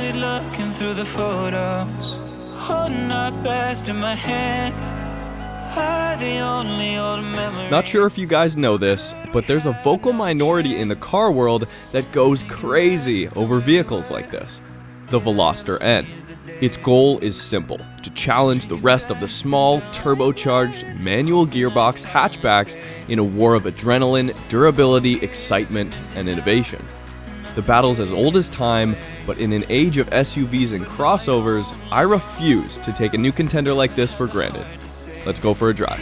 started looking through the photos, holding our best in my hand. Are the only old memories. Not sure if you guys know this, but there's a vocal minority in the car world that goes crazy over vehicles like this, the Veloster N. Its goal is simple, to challenge the rest of the small, turbocharged, manual gearbox hatchbacks in a war of adrenaline, durability, excitement, and innovation. The battle's as old as time, but in an age of SUVs and crossovers, I refuse to take a new contender like this for granted. Let's go for a drive.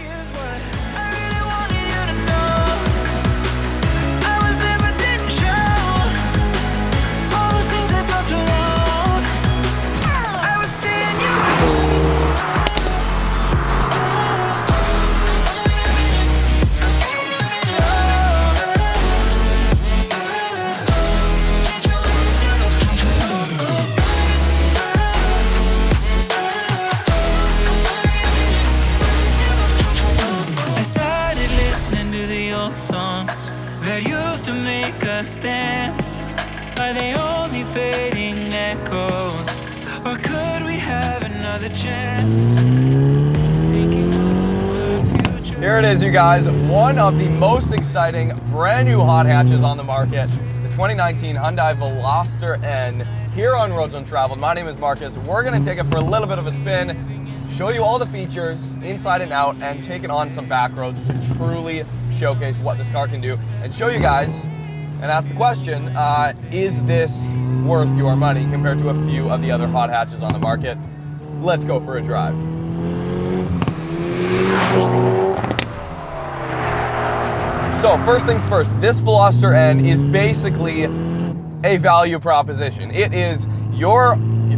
Songs that used to make us dance, are they only fading echoes, or could we have another chance? Here it is, you guys, one of the most exciting brand new hot hatches on the market, the 2019 Hyundai Veloster N, here on Roads Untraveled. My name is Marcus. We're going to take it for a little bit of a spin, show you all the features inside and out, and take it on some back roads to truly showcase what this car can do and show you guys and ask the question, is this worth your money compared to a few of the other hot hatches on the market? Let's go for a drive. So first things first, this Veloster N is basically a value proposition. It is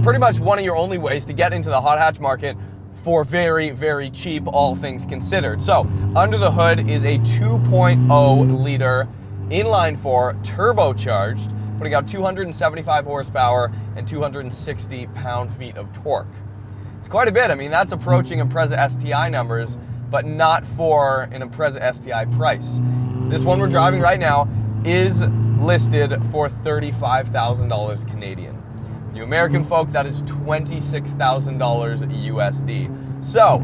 pretty much one of your only ways to get into the hot hatch market for very, very cheap, all things considered. So, under the hood is a 2.0 liter inline-4 turbocharged, putting out 275 horsepower and 260 pound-feet of torque. It's quite a bit. I mean, that's approaching Impreza STI numbers, but not for an Impreza STI price. This one we're driving right now is listed for $35,000 Canadian. You American folk, that is $26,000 USD. So,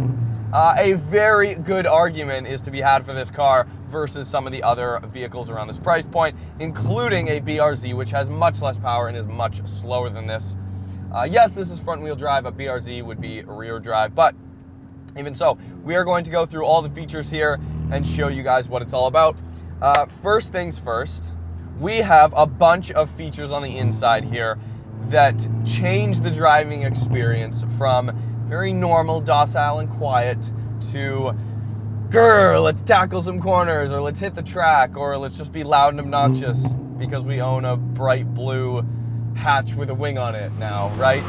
a very good argument is to be had for this car versus some of the other vehicles around this price point, including a BRZ, which has much less power and is much slower than this. Yes, this is front-wheel drive. A BRZ would be rear drive, but even so, we are going to go through all the features here and show you guys what it's all about. First things first, we have a bunch of features on the inside here that change the driving experience from very normal, docile, and quiet to, grrr, let's tackle some corners, or let's hit the track, or let's just be loud and obnoxious because we own a bright blue hatch with a wing on it now, right?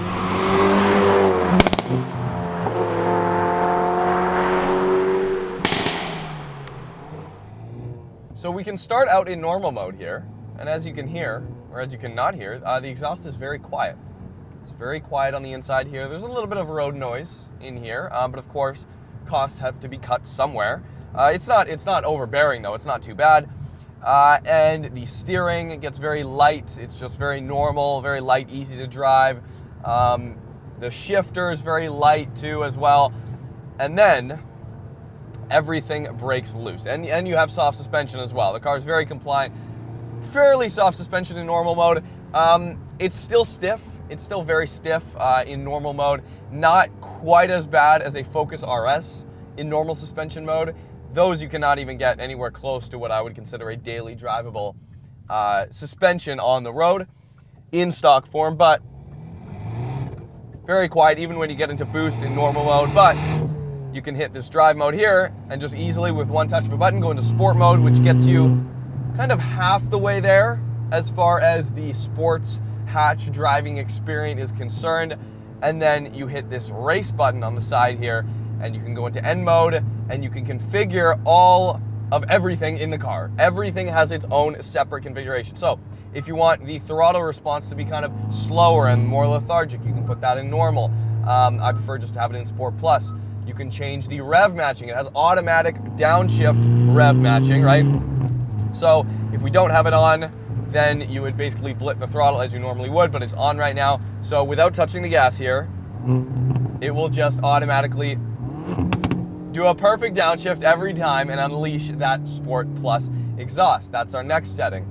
So we can start out in normal mode here, and as you can hear, or as you cannot hear, the exhaust is very quiet. It's very quiet on the inside here. There's a little bit of road noise in here, but of course, costs have to be cut somewhere. It's not overbearing though. It's not too bad. And the steering gets very light. It's just very normal, very light, easy to drive. The shifter is very light too as well. And then everything breaks loose. And you have soft suspension as well. The car is very compliant. Fairly soft suspension in normal mode. It's still stiff. It's still very stiff in normal mode. Not quite as bad as a Focus RS in normal suspension mode. Those you cannot even get anywhere close to what I would consider a daily drivable suspension on the road in stock form, but very quiet even when you get into boost in normal mode. But you can hit this drive mode here and just easily with one touch of a button go into sport mode, which gets you kind of half the way there as far as the sports hatch driving experience is concerned. And then you hit this race button on the side here and you can go into N mode and you can configure all of everything in the car. Everything has its own separate configuration. So if you want the throttle response to be kind of slower and more lethargic, you can put that in normal. I prefer just to have it in Sport Plus. You can change the rev matching. It has automatic downshift rev matching, right? So if we don't have it on, then you would basically blip the throttle as you normally would, but it's on right now. So without touching the gas here, it will just automatically do a perfect downshift every time and unleash that Sport Plus exhaust. That's our next setting.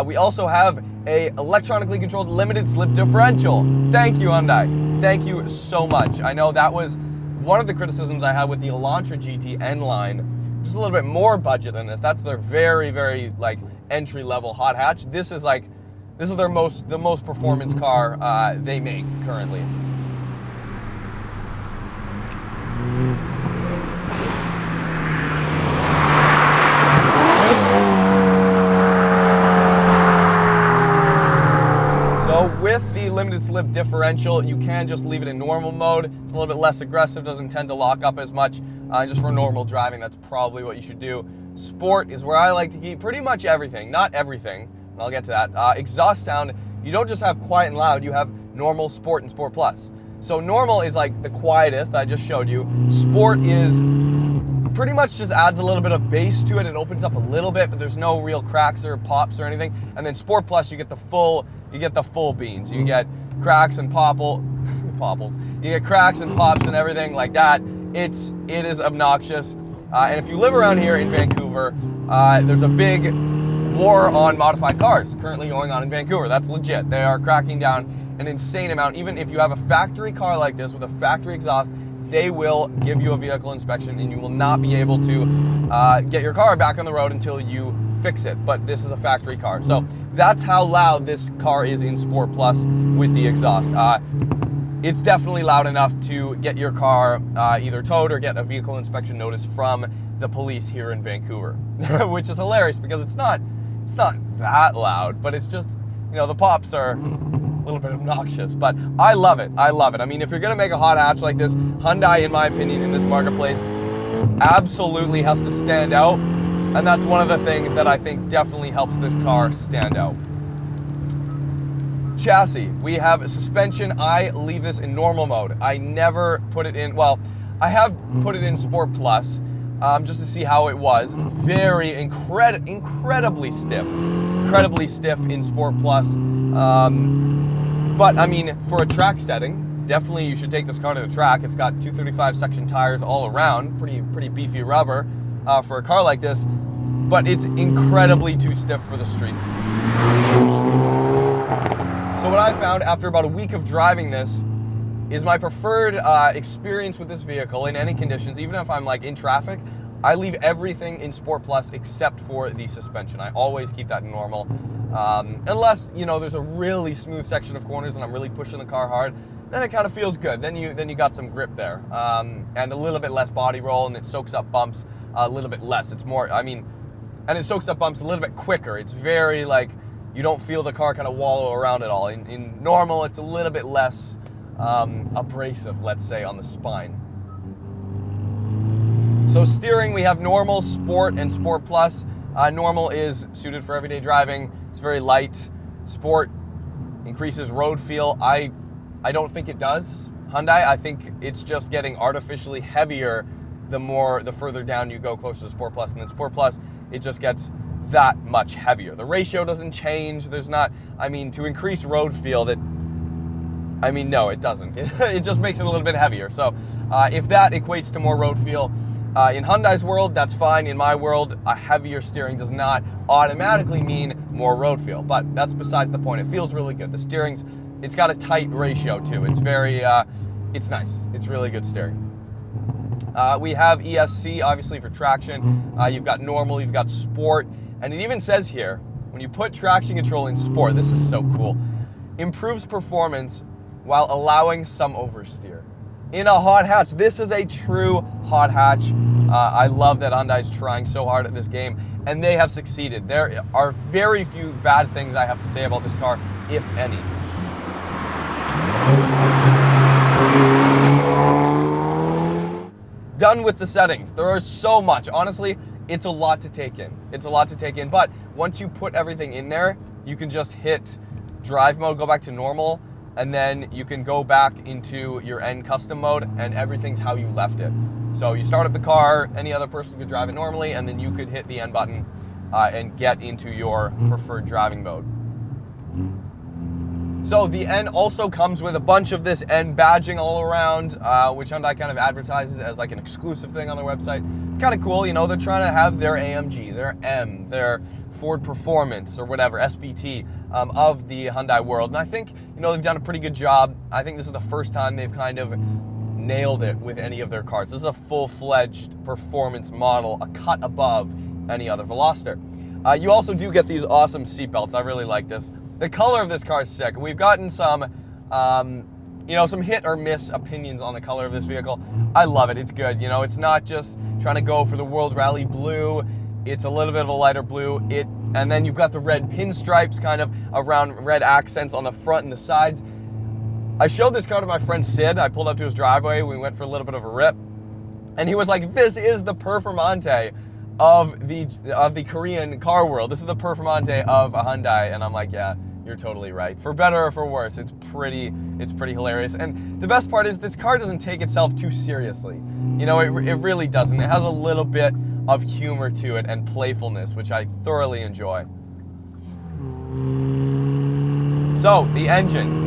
We also have a electronically controlled limited slip differential. Thank you, Hyundai. Thank you so much. I know that was one of the criticisms I had with the Elantra GT N line. Just a little bit more budget than this. That's their very, very like entry-level hot hatch. This is the most performance car they make currently. With the limited slip differential, you can just leave it in normal mode. It's a little bit less aggressive, doesn't tend to lock up as much. Just for normal driving, that's probably what you should do. Sport is where I like to keep pretty much everything. Not everything, and I'll get to that. Exhaust sound, you don't just have quiet and loud, you have normal, Sport, and Sport Plus. So normal is like the quietest that I just showed you. Sport is pretty much just adds a little bit of bass to it. It opens up a little bit, but there's no real cracks or pops or anything. And then Sport Plus, you get the full beans. You get cracks and popples. You get cracks and pops and everything like that. It is obnoxious. And if you live around here in Vancouver, there's a big war on modified cars currently going on in Vancouver. That's legit. They are cracking down an insane amount. Even if you have a factory car like this with a factory exhaust, they will give you a vehicle inspection and you will not be able to get your car back on the road until you fix it. But this is a factory car. So that's how loud this car is in Sport Plus with the exhaust. It's definitely loud enough to get your car either towed or get a vehicle inspection notice from the police here in Vancouver, which is hilarious because it's not that loud, but it's just, the pops are a little bit obnoxious, but I love it. I mean, if you're gonna make a hot hatch like this, Hyundai, in my opinion, in this marketplace, absolutely has to stand out, and that's one of the things that I think definitely helps this car stand out. Chassis, we have suspension. I leave this in normal mode. I never put it in, well, I have put it in Sport Plus, just to see how it was. Very incredibly stiff in Sport Plus. But I mean, for a track setting, definitely you should take this car to the track. It's got 235 section tires all around, pretty beefy rubber for a car like this, but it's incredibly too stiff for the streets. So what I found after about a week of driving this is my preferred experience with this vehicle in any conditions, even if I'm like in traffic, I leave everything in Sport Plus except for the suspension. I always keep that in normal. Unless, there's a really smooth section of corners and I'm really pushing the car hard, then it kind of feels good. Then you got some grip there. And a little bit less body roll, and it soaks up bumps a little bit less. It's more, and it soaks up bumps a little bit quicker. It's very like, you don't feel the car kind of wallow around at all. In normal, it's a little bit less abrasive, let's say, on the spine. So steering, we have normal, Sport, and Sport Plus. Normal is suited for everyday driving. It's very light. Sport increases road feel. I don't think it does. Hyundai, I think it's just getting artificially heavier the further down you go closer to Sport Plus. And then Sport Plus, it just gets that much heavier. The ratio doesn't change. There's not, to increase road feel, no, it doesn't. It just makes it a little bit heavier. So if that equates to more road feel, in Hyundai's world, that's fine. In my world, a heavier steering does not automatically mean more road feel, but that's besides the point. It feels really good. The steering's, it's got a tight ratio too. It's very, it's nice. It's really good steering. We have ESC, obviously, for traction. You've got normal, you've got Sport, and it even says here, when you put traction control in Sport, this is so cool, improves performance while allowing some oversteer. In a hot hatch, this is a true hot hatch. I love that Hyundai's trying so hard at this game, and they have succeeded. There are very few bad things I have to say about this car, if any. Done with the settings. There are so much. Honestly, it's a lot to take in. But once you put everything in there, you can just hit drive mode, go back to normal, and then you can go back into your N custom mode, and everything's how you left it. So you start up the car, any other person could drive it normally, and then you could hit the N button and get into your preferred driving mode. So the N also comes with a bunch of this N badging all around, which Hyundai kind of advertises as like an exclusive thing on their website. It's kind of cool, you know, they're trying to have their AMG, their M, their Ford Performance or whatever, SVT, of the Hyundai world. And I think, you know, they've done a pretty good job. I think this is the first time they've kind of nailed it with any of their cars. This is a full-fledged performance model, a cut above any other Veloster. You also do get these awesome seatbelts. I really like this. The color of this car is sick. We've gotten some, you know, some hit or miss opinions on the color of this vehicle. I love it. It's good. You know, it's not just trying to go for the World Rally blue. It's a little bit of a lighter blue. And then you've got the red pinstripes kind of around red accents on the front and the sides. I showed this car to my friend Sid. I pulled up to his driveway. We went for a little bit of a rip. And he was like, this is the Performante of the Korean car world. This is the Performante of a Hyundai. And I'm like, yeah, you're totally right. For better or for worse, it's pretty hilarious. And the best part is this car doesn't take itself too seriously. You know, it really doesn't. It has a little bit of humor to it and playfulness, which I thoroughly enjoy. So, the engine.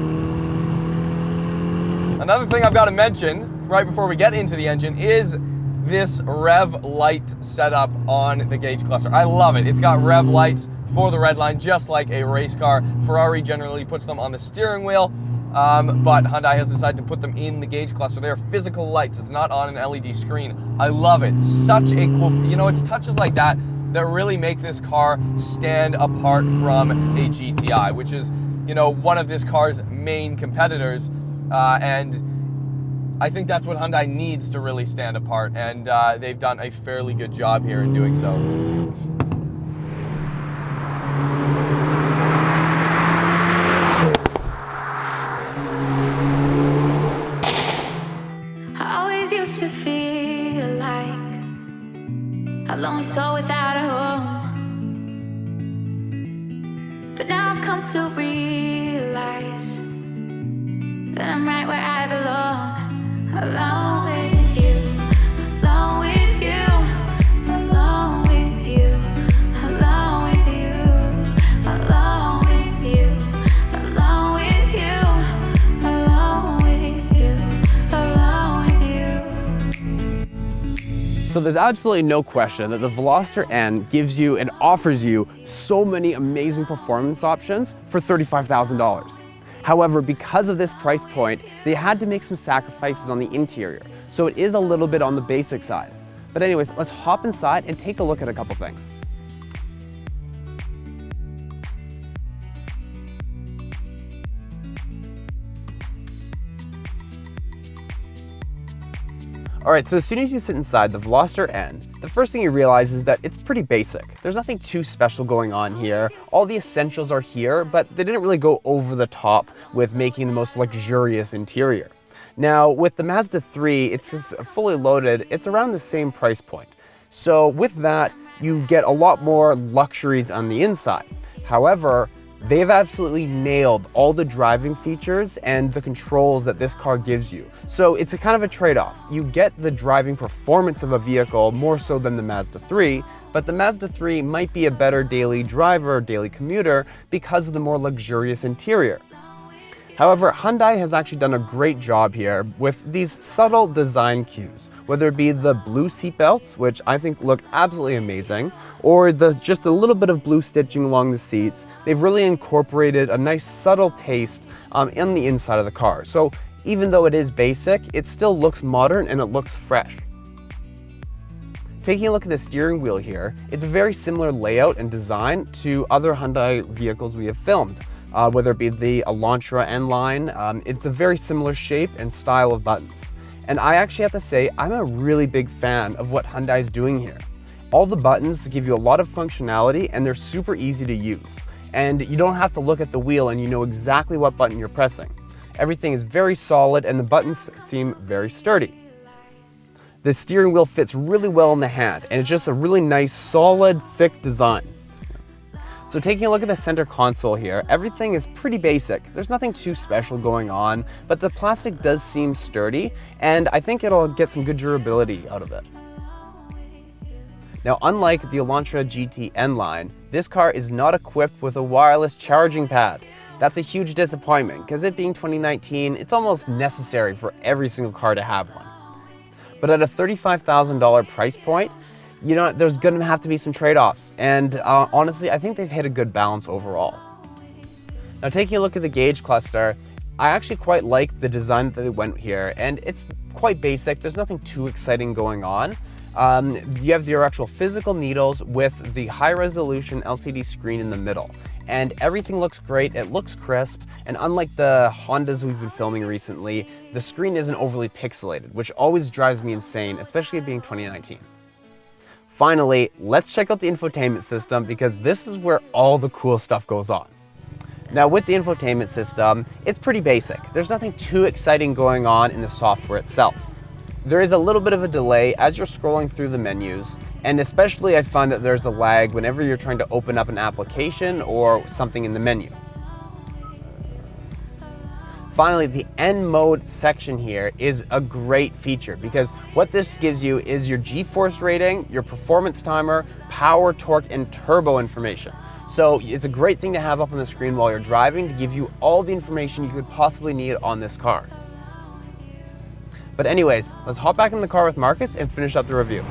Another thing I've got to mention right before we get into the engine is this rev light setup on the gauge cluster. I love it. It's got rev lights for the red line, just like a race car. Ferrari generally puts them on the steering wheel, but Hyundai has decided to put them in the gauge cluster. They are physical lights. It's not on an LED screen. I love it. Such a cool, you know, it's touches like that that really make this car stand apart from a GTI, which is, you know, one of this car's main competitors, and I think that's what Hyundai needs to really stand apart, and they've done a fairly good job here in doing so. I always used to feel like a lonely soul without a home, but now I've come to realize that I'm right where I belong. Alone with you, alone with you, alone with you, alone with you, alone with you, alone with you, alone with you, alone with you. So there's absolutely no question that the Veloster N gives you and offers you so many amazing performance options for $35,000. However, because of this price point, they had to make some sacrifices on the interior, so it is a little bit on the basic side. But anyways, let's hop inside and take a look at a couple things. Alright, so as soon as you sit inside the Veloster N, the first thing you realize is that it's pretty basic. There's nothing too special going on here. All the essentials are here, but they didn't really go over the top with making the most luxurious interior. Now, with the Mazda 3, it's fully loaded, it's around the same price point. So with that, you get a lot more luxuries on the inside. However, they've absolutely nailed all the driving features and the controls that this car gives you. So it's a kind of a trade-off. You get the driving performance of a vehicle more so than the Mazda 3, but the Mazda 3 might be a better daily driver, daily commuter, because of the more luxurious interior. However, Hyundai has actually done a great job here with these subtle design cues, whether it be the blue seatbelts, which I think look absolutely amazing, or just a little bit of blue stitching along the seats. They've really incorporated a nice subtle taste in the inside of the car. So even though it is basic, it still looks modern and it looks fresh. Taking a look at the steering wheel here, it's a very similar layout and design to other Hyundai vehicles we have filmed. Whether it be the Elantra N line, it's a very similar shape and style of buttons. And I actually have to say, I'm a really big fan of what Hyundai is doing here. All the buttons give you a lot of functionality and they're super easy to use. And you don't have to look at the wheel and you know exactly what button you're pressing. Everything is very solid and the buttons seem very sturdy. The steering wheel fits really well in the hand and it's just a really nice, solid, thick design. So taking a look at the center console here, everything is pretty basic. There's nothing too special going on, but the plastic does seem sturdy, and I think it'll get some good durability out of it. Now, unlike the Elantra GT N line, this car is not equipped with a wireless charging pad. That's a huge disappointment because it being 2019, it's almost necessary for every single car to have one. But at a $35,000 price point, you know, there's going to have to be some trade-offs. And honestly, I think they've hit a good balance overall. Now, taking a look at the gauge cluster, I actually quite like the design that they went here, and it's quite basic. There's nothing too exciting going on. You have your actual physical needles with the high-resolution LCD screen in the middle. And everything looks great, it looks crisp, and unlike the Hondas we've been filming recently, the screen isn't overly pixelated, which always drives me insane, especially it being 2019. Finally, let's check out the infotainment system because this is where all the cool stuff goes on. Now with the infotainment system, it's pretty basic. There's nothing too exciting going on in the software itself. There is a little bit of a delay as you're scrolling through the menus, and especially I find that there's a lag whenever you're trying to open up an application or something in the menu. Finally, the N mode section here is a great feature because what this gives you is your G-force rating, your performance timer, power, torque, and turbo information. So it's a great thing to have up on the screen while you're driving to give you all the information you could possibly need on this car. But anyways, let's hop back in the car with Marcus and finish up the review.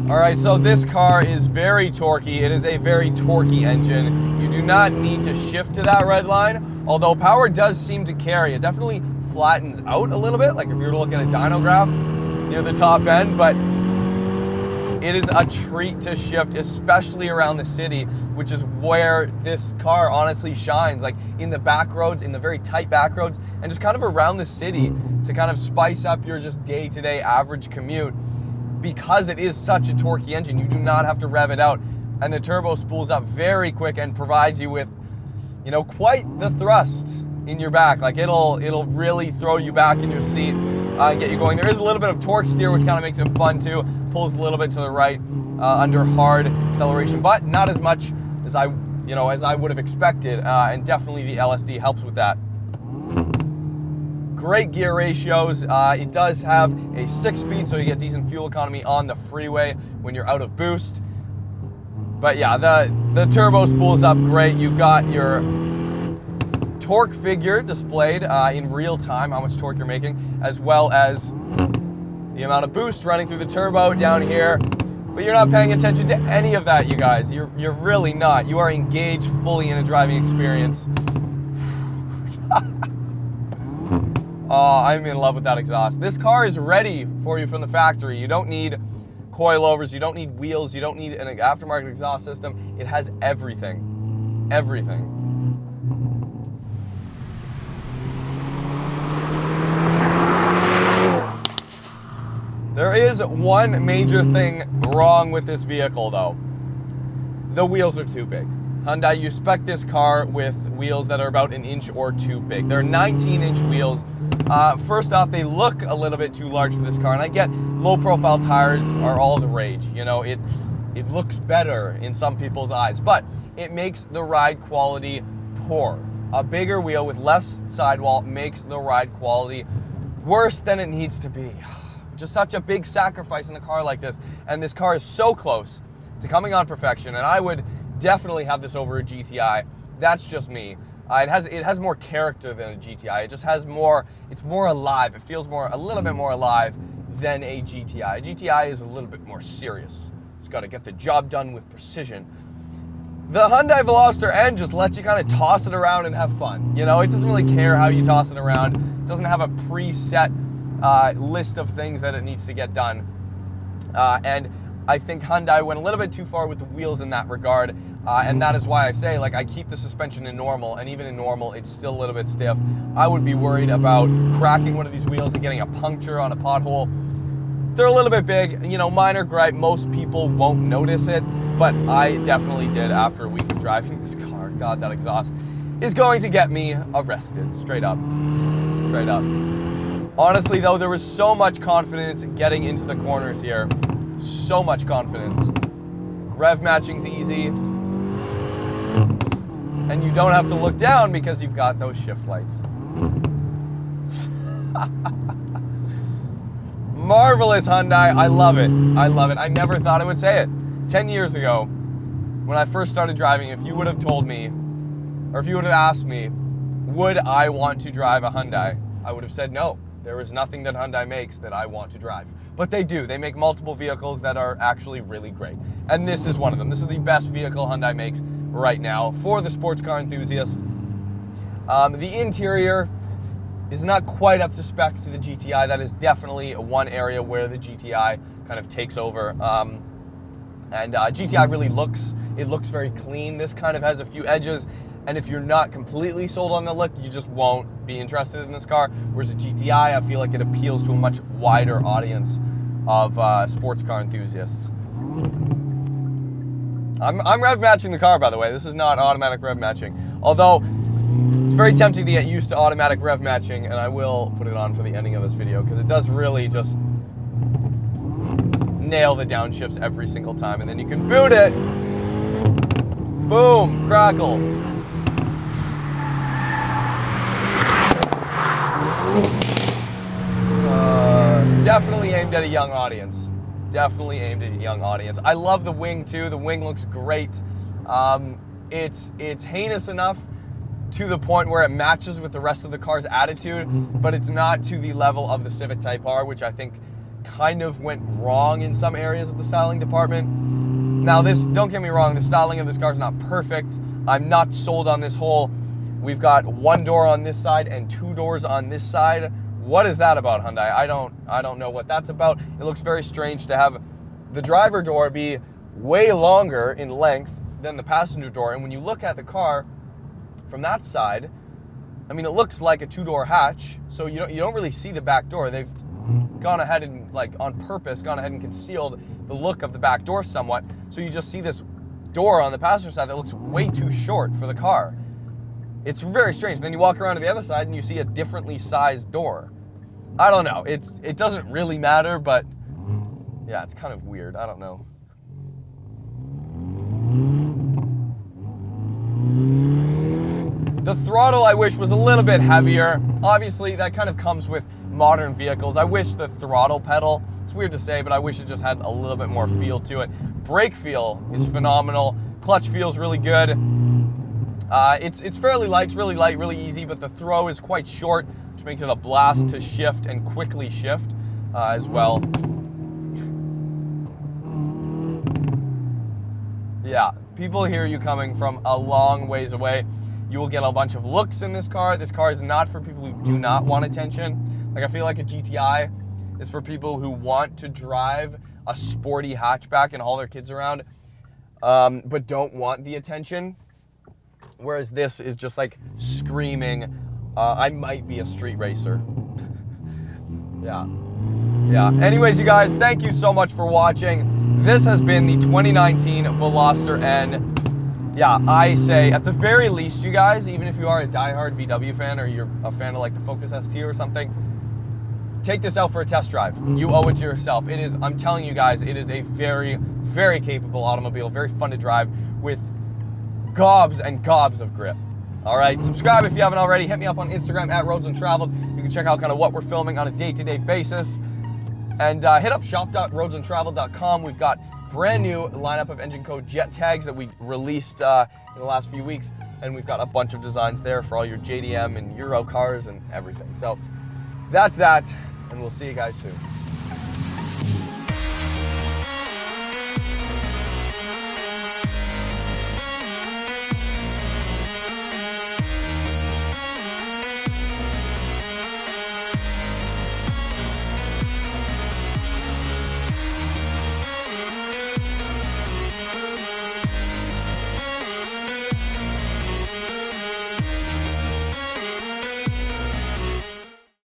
All right, so this car is very torquey. It is a very torquey engine. You do not need to shift to that red line, although power does seem to carry. It definitely flattens out a little bit, like if you were to look at a dyno graph near the top end, but it is a treat to shift, especially around the city, which is where this car honestly shines, like in the back roads, in the very tight back roads, and just kind of around the city to kind of spice up your just day-to-day average commute. Because it is such a torquey engine, you do not have to rev it out, and the turbo spools up very quick and provides you with, you know, quite the thrust in your back. Like it'll really throw you back in your seat and get you going. There is a little bit of torque steer, which kind of makes it fun too. Pulls a little bit to the right under hard acceleration, but not as much as I would have expected, and definitely the LSD helps with that. Great gear ratios. It does have a 6-speed, so you get decent fuel economy on the freeway when you're out of boost. But yeah, the turbo spools up great. You've got your torque figure displayed in real time, how much torque you're making, as well as the amount of boost running through the turbo down here. But you're not paying attention to any of that, you guys. You're really not. You are engaged fully in a driving experience. Oh, I'm in love with that exhaust. This car is ready for you from the factory. You don't need coilovers, you don't need wheels, you don't need an aftermarket exhaust system. It has everything. Everything. There is one major thing wrong with this vehicle though. The wheels are too big. Hyundai, you spec this car with wheels that are about an inch or two big. They're 19-inch wheels. First off, they look a little bit too large for this car, and I get low-profile tires are all the rage. You know, it looks better in some people's eyes, but it makes the ride quality poor. A bigger wheel with less sidewall makes the ride quality worse than it needs to be. Just such a big sacrifice in a car like this, and this car is so close to coming on perfection, and I would definitely have this over a GTI. That's just me. It has more character than a GTI. It just has more, it's more alive. It feels a little bit more alive than a GTI. A GTI is a little bit more serious. It's got to get the job done with precision. The Hyundai Veloster N just lets you kind of toss it around and have fun. You know, it doesn't really care how you toss it around. It doesn't have a preset list of things that it needs to get done. And I think Hyundai went a little bit too far with the wheels in that regard. And that is why I say, like, I keep the suspension in normal, and even in normal, it's still a little bit stiff. I would be worried about cracking one of these wheels and getting a puncture on a pothole. They're a little bit big, you know, minor gripe. Most people won't notice it, but I definitely did after a week of driving this car. God, that exhaust is going to get me arrested, straight up. Straight up. Honestly, though, there was so much confidence getting into the corners here. So much confidence. Rev matching's easy. And you don't have to look down because you've got those shift lights. Marvelous Hyundai. I love it. I love it. I never thought I would say it. 10 years ago, when I first started driving, if you would have told me, or if you would have asked me, would I want to drive a Hyundai, I would have said no. There is nothing that Hyundai makes that I want to drive. But they do. They make multiple vehicles that are actually really great. And this is one of them. This is the best vehicle Hyundai makes right now for the sports car enthusiast. The interior is not quite up to spec to the GTI. That is definitely one area where the GTI kind of takes over. GTI really looks very clean. This kind of has a few edges, and if you're not completely sold on the look, you just won't be interested in this car. Whereas a GTI, I feel like it appeals to a much wider audience of sports car enthusiasts. I'm rev matching the car, by the way. This is not automatic rev matching. Although, it's very tempting to get used to automatic rev matching, and I will put it on for the ending of this video, because it does really just nail the downshifts every single time, and then you can boot it. Boom, crackle. Definitely aimed at a young audience. Definitely aimed at a young audience. I love the wing too. The wing looks great. It's heinous enough to the point where it matches with the rest of the car's attitude, but it's not to the level of the Civic Type R, which I think kind of went wrong in some areas of the styling department. Now this, don't get me wrong, the styling of this car is not perfect. I'm not sold on this whole, we've got one door on this side and two doors on this side. What is that about, Hyundai? I don't know what that's about. It looks very strange to have the driver door be way longer in length than the passenger door. And when you look at the car from that side, I mean, it looks like a two-door hatch, so you don't really see the back door. They've gone ahead and, like, on purpose, gone ahead and concealed the look of the back door somewhat, so you just see this door on the passenger side that looks way too short for the car. It's very strange. Then you walk around to the other side and you see a differently sized door. I don't know. It doesn't really matter, but yeah, it's kind of weird. I don't know. The throttle, I wish, was a little bit heavier. Obviously, that kind of comes with modern vehicles. I wish the throttle pedal, it's weird to say, but I wish it just had a little bit more feel to it. Brake feel is phenomenal. Clutch feels really good. It's fairly light, it's really light, really easy, but the throw is quite short, which makes it a blast to shift and quickly shift as well. Yeah, people hear you coming from a long ways away. You will get a bunch of looks in this car. This car is not for people who do not want attention. Like, I feel like a GTI is for people who want to drive a sporty hatchback and haul their kids around, but don't want the attention. Whereas this is just like screaming, I might be a street racer. Yeah. Anyways, you guys, thank you so much for watching. This has been the 2019 Veloster N. Yeah, I say, at the very least, you guys, even if you are a diehard VW fan or you're a fan of like the Focus ST or something, take this out for a test drive. You owe it to yourself. It is, I'm telling you guys, it is a very, very capable automobile, very fun to drive with gobs and gobs of grip. All right, subscribe if you haven't already. Hit me up on Instagram at Roads Untraveled. You can check out kind of what we're filming on a day-to-day basis. And hit up shop.roadsuntraveled.com. We've got brand new lineup of engine code jet tags that we released in the last few weeks. And we've got a bunch of designs there for all your JDM and Euro cars and everything. So that's that, and we'll see you guys soon.